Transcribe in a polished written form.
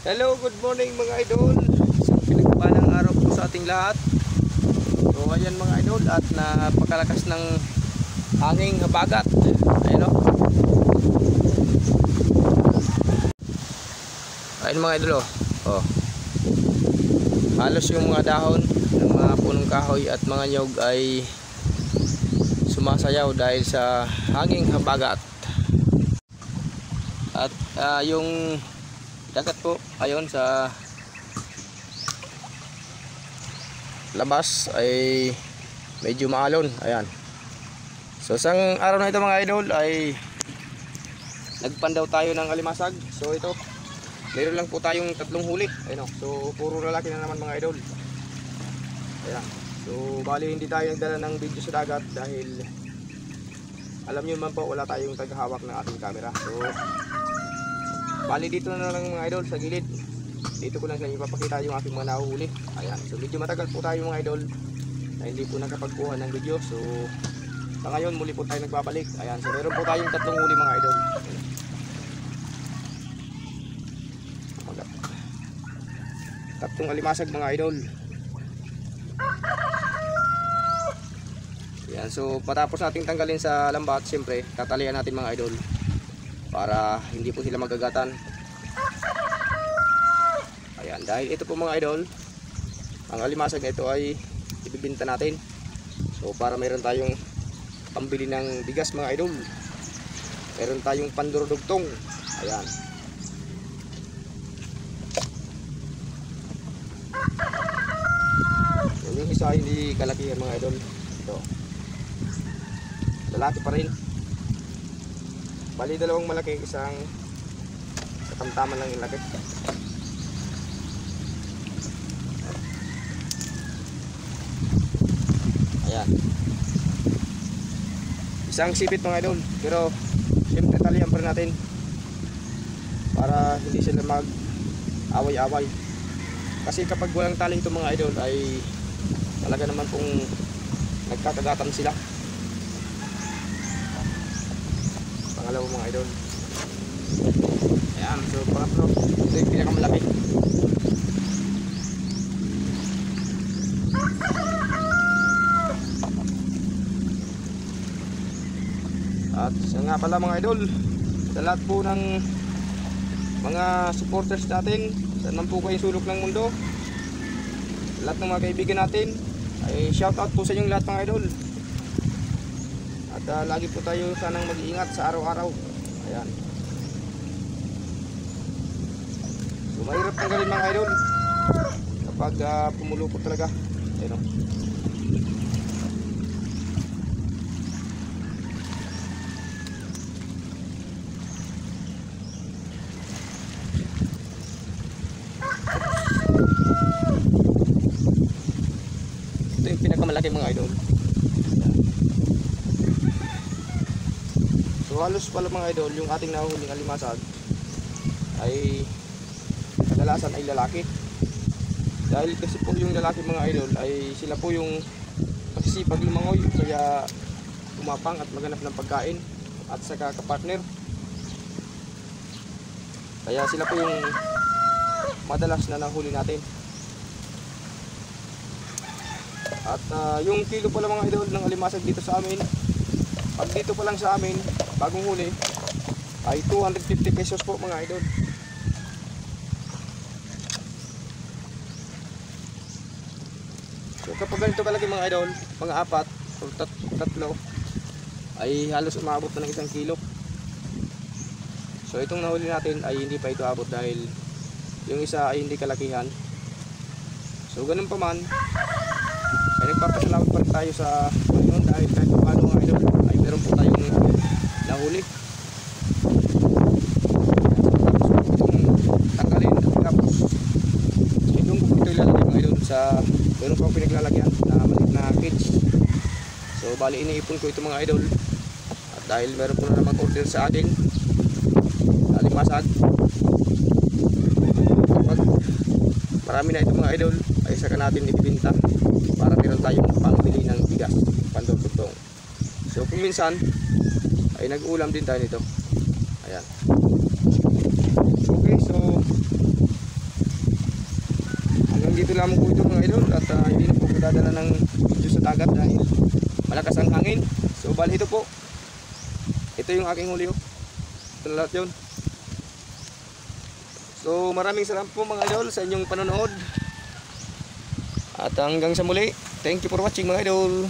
Hello, good morning mga idol. Isang pinagpalang araw po sa ating lahat. So ayan mga idol, at napakalakas ng hanging habagat. Ayun o. Ayun mga idol o. Oh. Halos yung mga dahon ng mga punong kahoy at mga nyog ay sumasayaw dahil sa hanging habagat. At yung dagat po ayon sa labas ay medyo maalon. Ayan. So isang araw na ito mga idol ay nagpandaw tayo ng alimasag. So ito, meron lang po tayong 3 huli. Ayun o. So puro lalaki na naman mga idol. Ayan. So bali hindi tayo nagdala ng video sa dagat dahil alam nyo man po wala tayong taghawak ng ating camera. So bali dito na lang mga idol sa gilid. Dito ko lang sa inyo ipapakita yung aking mga nahuhuli. Ayan. So medyo matagal po tayo mga idol na hindi po nakapagkuha ng video. So sa ngayon muli po tayo nagbabalik. Ayan. So meron po tayong 3 huli mga idol. Tatlong alimasag mga idol. Ayan. So patapos natin tanggalin sa lambat, siyempre tatalian natin mga idol para hindi po sila magagatan. Ayan, dahil ito po mga idol, ang alimasag na ito ay ibibinta natin. So para meron tayong pambili ng bigas mga idol, meron tayong pandurudugtong. Ayan. So, yung isa hindi kalakihan mga idol. Ito, lalaki pa rin. Bali dalawang malaki, isang katamtaman lang yung laki. Ayan. Isang sipit mga idol, pero siyempre talihan pa rin natin para hindi sila mag away-away. Kasi kapag walang tali ito mga idol ay talaga naman pong nagkakagatan sila. Pangalawa mga idol. Ayan, so pangatlo, ito yung pinakamalaki. At siya nga pala mga idol, sa lahat po ng mga supporters natin, saan man po kayo sulok ng mundo, lahat ng mga kaibigan natin, ay shoutout po sa inyong lahat mga idol. At lagi po tayo sanang mag-iingat sa araw-araw. Ayan. So mahirap tanggalin mga idol kapag pumulupot talaga. Ayan o. Ito yung pinakamalaki mga idol. So halos pala mga idol, yung ating nahuhuling alimasag ay kadalasan ay lalaki. Dahil kasi po yung lalaki mga idol ay sila po yung masisipag lumangoy, kaya umapang at maghanap ng pagkain at saka kapartner. Kaya sila po yung madalas na nahuli natin. At yung kilo pala mga idol ng alimasag dito sa amin, pag dito pa lang sa amin bagong huli ay 250 pesos po mga idol. So kapag ganito kalaki mga idol, mga 4 o 3 ay halos umabot na ng 1 kilo. So itong nahuli natin ay hindi pa ito abot dahil yung isa ay hindi kalakihan. So ganun pa man ay nagpapasalamat pa rin tayo sa Panginoon dahil kahit paano mga idol ay meron po tayong nahuli. Tanggalin at tapos itong ko ito ilalagay mga idol sa meron pang pinaglalagyan na maliit na cage. So bali iniipon ko ito mga idol, at dahil meron po na naman order sa akin alimasag, kapag marami na ito mga idol ay saka natin ibibenta para meron tayong pangbili ng bigas, pandurudugtong. So kung minsan ay nag-ulam din tayo nito. Ayan. Okay, so hanggang dito lamang po ito mga idol. At hindi na po ko dadala ng video sa dagat dahil malakas ang hangin. So bali ito po. Ito yung aking huli. Ito na lahat yun. So maraming salamat po mga idol sa inyong panonood. At hanggang sa muli. Thank you for watching mga idol.